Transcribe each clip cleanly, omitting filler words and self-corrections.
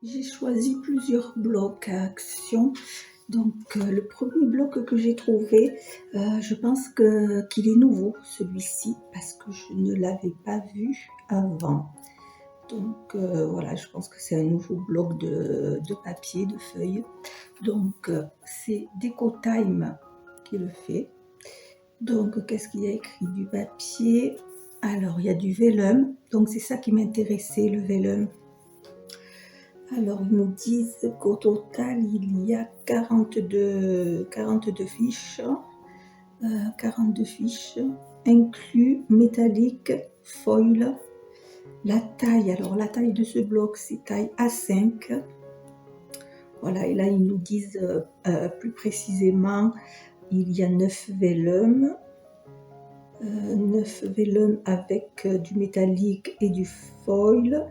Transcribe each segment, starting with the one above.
J'ai choisi plusieurs blocs à action. Donc, le premier bloc que j'ai trouvé, je pense qu'il est nouveau, celui-ci, parce que je ne l'avais pas vu avant. Donc, voilà, je pense que c'est un nouveau bloc de papier, de feuilles. Donc, c'est DecoTime qui le fait. Donc, qu'est-ce qu'il y a écrit du papier? Alors, il y a du vellum. Donc, c'est ça qui m'intéressait, le vellum. Alors, ils nous disent qu'au total, il y a 42 fiches, 42 fiches, inclus métallique, foil. La taille, alors la taille de ce bloc, c'est taille A5. Voilà, et là, ils nous disent plus précisément, il y a 9 vellums. 9 vellums avec du métallique et du foil.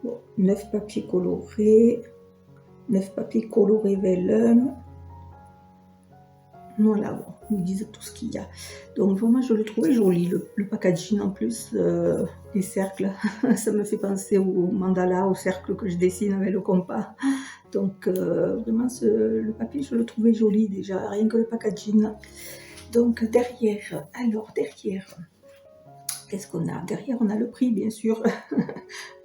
Bon, 9 papiers colorés. 9 papiers colorés vellum. Voilà, bon, ils nous disent tout ce qu'il y a. Donc vraiment, je le trouvais joli, le packaging en plus, les cercles. Ça me fait penser au mandala, au cercle que je dessine avec le compas. Donc vraiment, le papier, je le trouvais joli déjà, rien que le packaging. Donc derrière, qu'est-ce qu'on a? Derrière, on a le prix, bien sûr,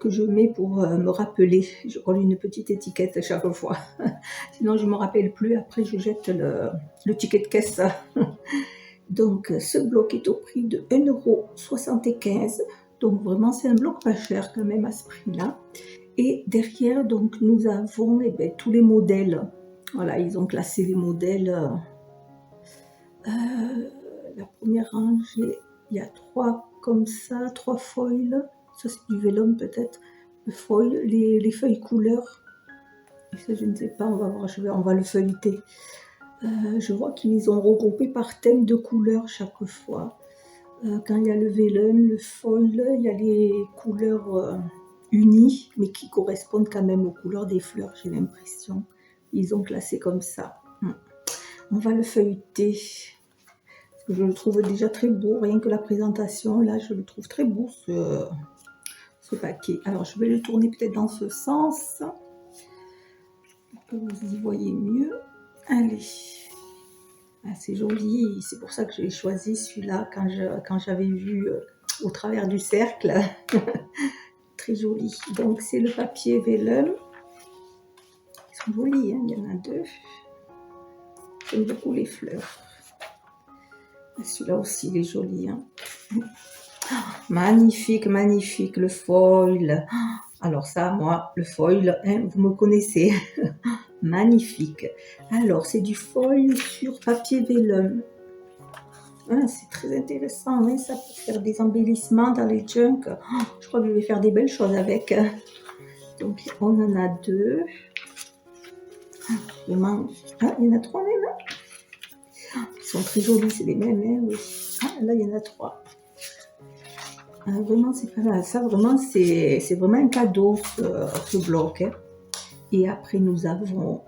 que je mets pour me rappeler. Je colle une petite étiquette chaque fois. Sinon, je ne me rappelle plus. Après, je jette le ticket de caisse. Donc, ce bloc est au prix de 1,75 €. Donc, vraiment, c'est un bloc pas cher quand même à ce prix-là. Et derrière, donc, nous avons tous les modèles. Voilà, ils ont classé les modèles. La première rangée, il y a 3 comme ça, 3 foils. Ça, c'est du vellum peut-être. Le foil, les feuilles couleurs. Ça, je ne sais pas, on va voir, on va le feuilleter. Je vois qu'ils ont regroupé par thème de couleurs chaque fois. Quand il y a le vellum, le foil, il y a les couleurs unies, mais qui correspondent quand même aux couleurs des fleurs, j'ai l'impression. Ils ont classé comme ça. On va le feuilleter. Parce que je le trouve déjà très beau, rien que la présentation, là, je le trouve très beau, ce paquet. Alors, je vais le tourner peut-être dans ce sens, pour que vous y voyez mieux. Allez. Ah, c'est joli, c'est pour ça que j'ai choisi celui-là quand j'avais vu au travers du cercle. Très joli. Donc c'est le papier vellum. Ils sont jolis, hein, il y en a 2. J'aime beaucoup les fleurs. Celui-là aussi, il est joli. Hein. Magnifique, magnifique, le foil. Alors ça, moi, le foil, hein, vous me connaissez. Magnifique. Alors, c'est du foil sur papier vellum. Ah, c'est très intéressant, hein, ça, pour faire des embellissements dans les junks. Oh, je crois que je vais faire des belles choses avec. Donc, on en a 2. Vraiment. Ah, il y en a 3 même. Ils sont très jolis, c'est les mêmes, hein, oui. Ah, là, il y en a 3. Ah, vraiment, c'est pas mal. Ça, vraiment, c'est vraiment un cadeau, ce bloc. Hein. Et après, nous avons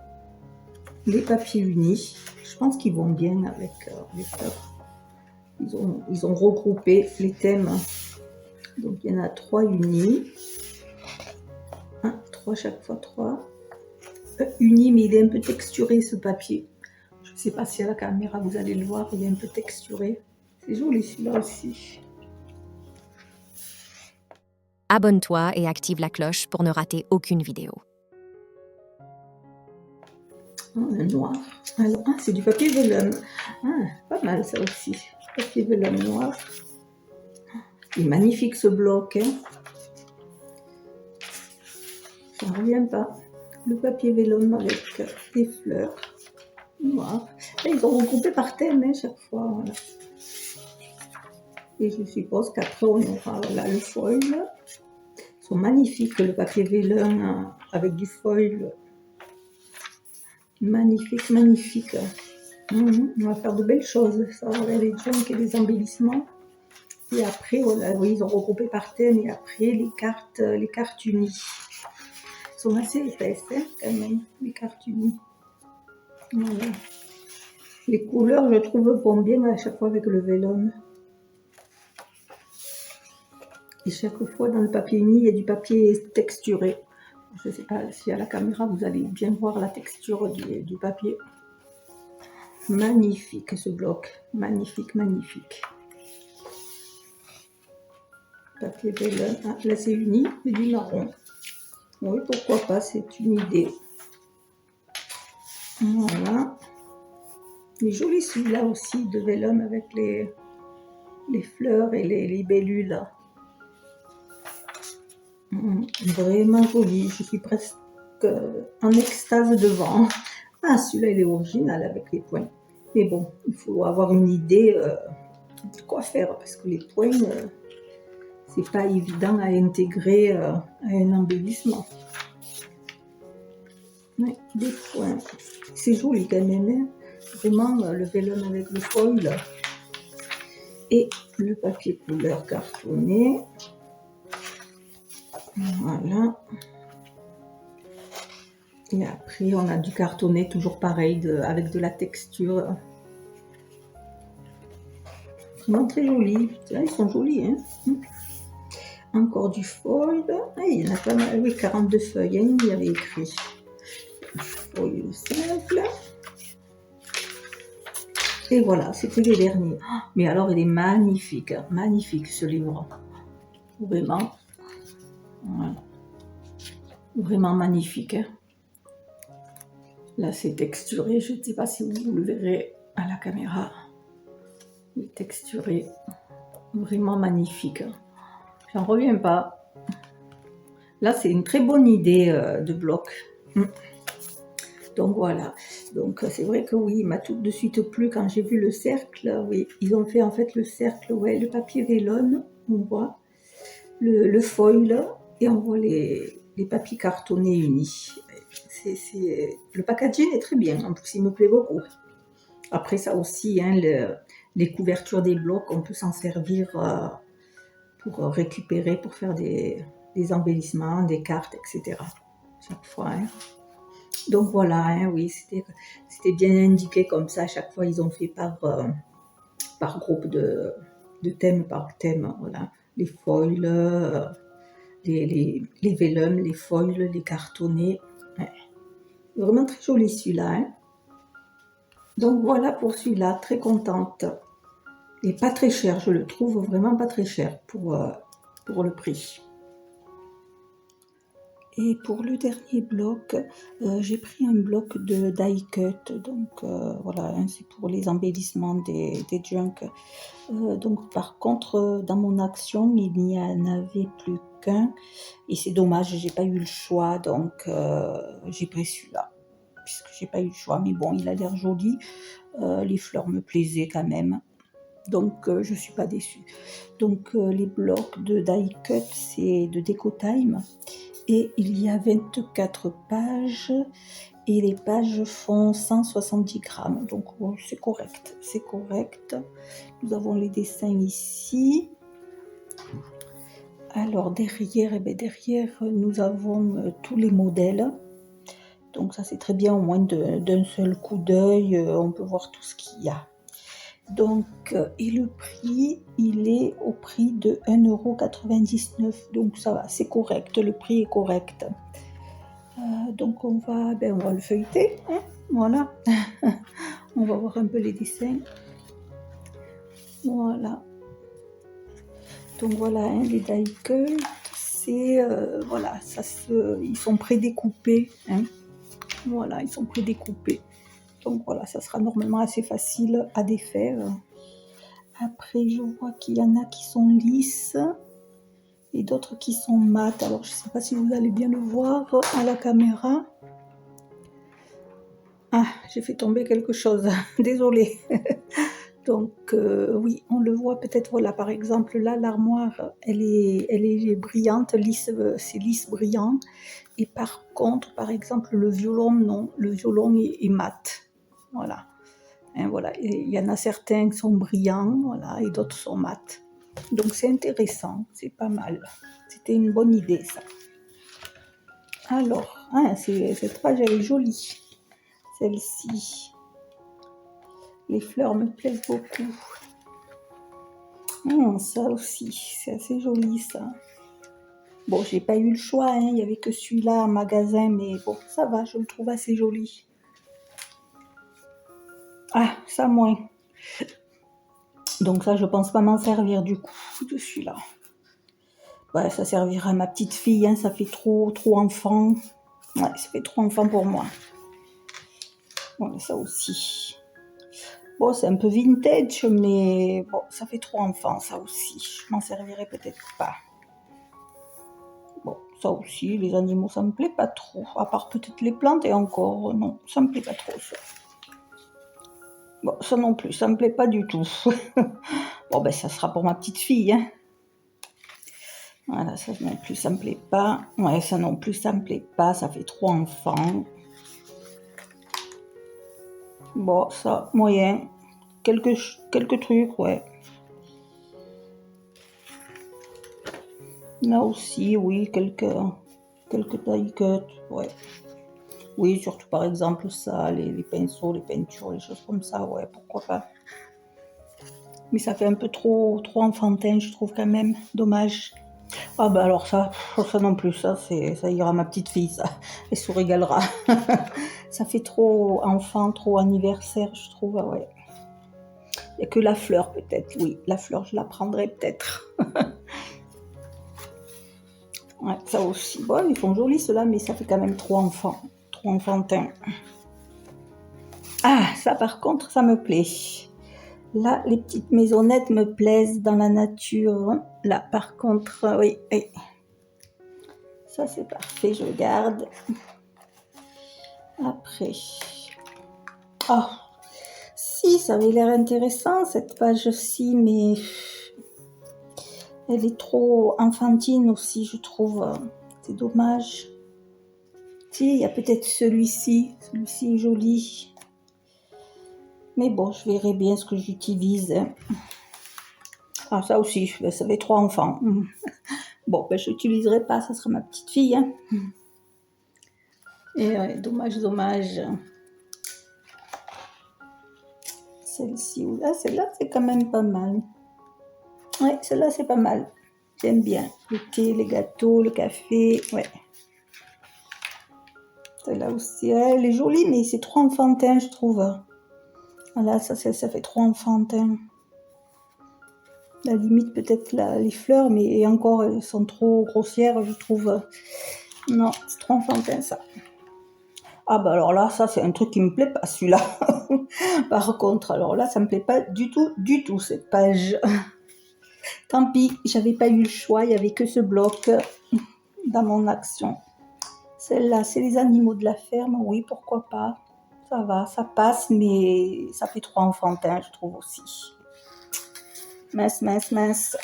les papiers unis. Je pense qu'ils vont bien avec les fleurs. Ils ont regroupé les thèmes. Donc, il y en a 3 unis. 3 chaque fois, 3. Unis, mais il est un peu texturé, ce papier. Je ne sais pas si à la caméra, vous allez le voir, il est un peu texturé. C'est joli, celui-là aussi. Abonne-toi et active la cloche pour ne rater aucune vidéo. Un noir. Alors, c'est du papier vellum. Pas mal ça aussi. Papier vellum noir. Il est magnifique ce bloc. Hein. J'en reviens pas. Le papier vellum avec des fleurs noires. Et ils ont regroupé par thème hein, chaque fois. Voilà. Et je suppose qu'après on aura voilà, le foil. Ils sont magnifiques, le papier vellum avec du foil. Magnifique, magnifique. On va faire de belles choses. Ça va avoir des junks et des embellissements. Et après, voilà, oui, ils ont regroupé par thème. Et après, les cartes unies. Elles sont assez épaisses, hein, quand même, les cartes unies. Voilà. Les couleurs, je trouve, vont bien à chaque fois avec le vellum. Et chaque fois, dans le papier uni, il y a du papier texturé. Je ne sais pas si à la caméra vous allez bien voir la texture du papier. Magnifique ce bloc, magnifique, magnifique. Papier vélin, ah, là c'est uni, mais du marron. Oui, pourquoi pas, c'est une idée. Voilà. Il est joli celui-là aussi de vélum avec les fleurs et les libellules. Vraiment joli, je suis presque en extase devant. Ah, celui-là il est original avec les points. Mais bon, il faut avoir une idée de quoi faire parce que les points, c'est pas évident à intégrer à un embellissement. Ouais, des points. C'est joli quand même, hein. Vraiment le vélum avec le foil et le papier couleur cartonné. Voilà. Et après, on a du cartonné, toujours pareil, avec de la texture. Vraiment très joli. Là, ils sont jolis, hein. Encore du foil. Ah, il y en a pas mal. Oui, 42 feuilles, hein, il y avait écrit. Foil simple. Et voilà, c'était les derniers. Mais alors, il est magnifique. Magnifique, ce livre. Vraiment. Voilà. Vraiment magnifique. Hein. Là, c'est texturé. Je ne sais pas si vous le verrez à la caméra. Il est texturé. Vraiment magnifique. J'en reviens pas. Là, c'est une très bonne idée de bloc. Donc voilà. Donc c'est vrai que oui, il m'a tout de suite plu quand j'ai vu le cercle. Oui, ils ont fait en fait le cercle, ouais, le papier vélone, on voit le foil et on voit les papiers cartonnés unis. Le packaging est très bien. En plus, il me plaît beaucoup. Après ça aussi, hein, les couvertures des blocs, on peut s'en servir pour récupérer, pour faire des embellissements, des cartes, etc. Chaque fois. Hein. Donc voilà, hein, oui, c'était bien indiqué comme ça. À chaque fois, ils ont fait par groupe de thème par thème. Voilà, les foils, les vélums, les foils, les cartonnés. Ouais. Vraiment très joli celui-là. Hein. Donc voilà pour celui-là, très contente. Et pas très cher, je le trouve vraiment pas très cher pour le prix. Et pour le dernier bloc, j'ai pris un bloc de die cut, donc voilà, hein, c'est pour les embellissements des junks. Donc par contre, dans mon action, il n'y en avait plus qu'un, et c'est dommage, j'ai pas eu le choix, donc j'ai pris celui-là, puisque j'ai pas eu le choix, mais bon, il a l'air joli, les fleurs me plaisaient quand même. Donc je suis pas déçue. Donc les blocs de die cut, c'est de Deco Time. Et il y a 24 pages et les pages font 170 grammes. Donc c'est correct, c'est correct. Nous avons les dessins ici. Alors derrière, derrière nous avons tous les modèles. Donc ça c'est très bien, au moins d'un seul coup d'œil, on peut voir tout ce qu'il y a. Donc, et le prix, il est au prix de 1,99 €. Donc ça va, c'est correct, le prix est correct. Donc on va le feuilleter, hein, voilà. On va voir un peu les dessins. Voilà. Donc voilà, hein, les die cut, c'est voilà, ils sont prédécoupés, hein. Voilà, ils sont prédécoupés. Donc voilà, ça sera normalement assez facile à défaire. Après, je vois qu'il y en a qui sont lisses et d'autres qui sont mat. Alors, je ne sais pas si vous allez bien le voir à la caméra. Ah, j'ai fait tomber quelque chose. Désolée. Donc, oui, on le voit peut-être. Voilà, par exemple, là, l'armoire, elle est brillante, lisse, c'est lisse brillant. Et par contre, par exemple, le violon, non. Le violon est mat. Voilà. Hein, voilà. Il y en a certains qui sont brillants, voilà, et d'autres sont mat. Donc c'est intéressant, c'est pas mal. C'était une bonne idée ça. Alors, hein, cette page elle est jolie. Celle-ci. Les fleurs me plaisent beaucoup. Ça aussi, c'est assez joli ça. Bon, j'ai pas eu le choix, hein. Il n'y avait que celui-là en magasin, mais bon, ça va, je le trouve assez joli. Ah, ça moins. Donc ça, je pense pas m'en servir du coup, de celui-là. Ouais, ça servira à ma petite fille, hein. Ça fait trop enfant. Ouais, ça fait trop enfant pour moi. Bon, ça aussi. Bon, c'est un peu vintage, mais bon, ça fait trop enfant, ça aussi. Je m'en servirai peut-être pas. Bon, ça aussi, les animaux, ça me plaît pas trop. À part peut-être les plantes, et encore, non, ça me plaît pas trop, ça. Bon, ça non plus, ça me plaît pas du tout. Bon, ben, ça sera pour ma petite fille, hein. Voilà, ça non plus, ça me plaît pas. Ouais, ça non plus, ça me plaît pas. Ça fait trop enfant. Bon, ça, moyen. Quelques trucs, ouais. Là aussi, oui, quelques taille cut, ouais. Oui, surtout par exemple ça, les pinceaux, les peintures, les choses comme ça, ouais, pourquoi pas. Mais ça fait un peu trop enfantin, je trouve quand même, dommage. Ah bah alors ça non plus, ça ira à ma petite fille, ça. Elle se régalera. Ça fait trop enfant, trop anniversaire, je trouve, ah ouais. Il n'y a que la fleur peut-être, oui. La fleur, je la prendrai peut-être. Ouais, ça aussi. Bon, ils font jolis ceux-là, mais ça fait quand même trop enfant. Trop enfantin. Ah, ça par contre, ça me plaît. Là, les petites maisonnettes me plaisent dans la nature. Là, par contre, oui. Ça, c'est parfait, je garde. Après. Ah, si, ça avait l'air intéressant, cette page-ci, mais elle est trop enfantine aussi, je trouve. C'est dommage. Si, il y a peut-être celui-ci. Celui-ci est joli. Mais bon, je verrai bien ce que j'utilise. Ah, ça aussi, ça fait 3 enfants. Bon, ben, je n'utiliserai pas, ça sera ma petite fille. Hein. Et ouais, dommage. Celle-ci, ah, celle-là, c'est quand même pas mal. Ouais, celle-là, c'est pas mal. J'aime bien. Le thé, les gâteaux, le café, ouais. Celle-là aussi, elle est jolie, mais c'est trop enfantin, je trouve. Voilà, ça fait trop enfantin. La limite, peut-être les fleurs, mais encore, elles sont trop grossières, je trouve. Non, c'est trop enfantin, ça. Ah bah alors là, ça, c'est un truc qui me plaît pas, celui-là. Par contre, alors là, ça me plaît pas du tout, cette page. Tant pis, j'avais pas eu le choix, il y avait que ce bloc dans mon action. Celle-là, c'est les animaux de la ferme, oui, pourquoi pas. Ça va, ça passe, mais ça fait trop enfantin, je trouve aussi. Mince.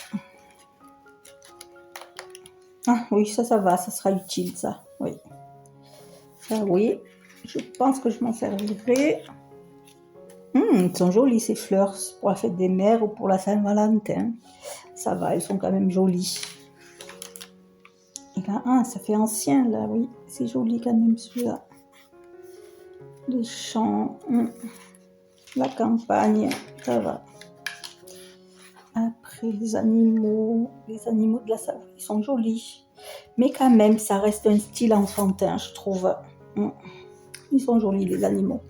Ah oui, ça va, ça sera utile, ça, oui. Ça, oui, je pense que je m'en servirai. Elles sont jolies, ces fleurs, pour la fête des mères ou pour la Saint-Valentin. Ça va, elles sont quand même jolies. Et là, ça fait ancien, là, oui. C'est joli quand même, celui-là. Les champs, la campagne, ça va. Après, les animaux de la savane, ils sont jolis. Mais quand même, ça reste un style enfantin, je trouve. Ils sont jolis, les animaux.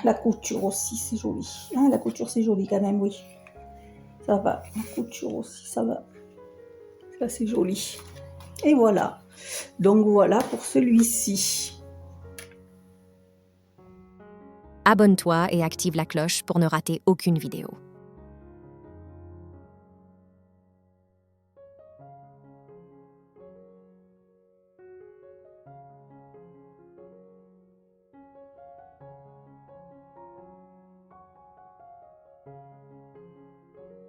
La couture aussi, c'est joli. La couture, c'est joli quand même, oui. Ça va. La couture aussi, ça va. Ça, c'est joli. Et voilà. Donc, voilà pour celui-ci. Abonne-toi et active la cloche pour ne rater aucune vidéo.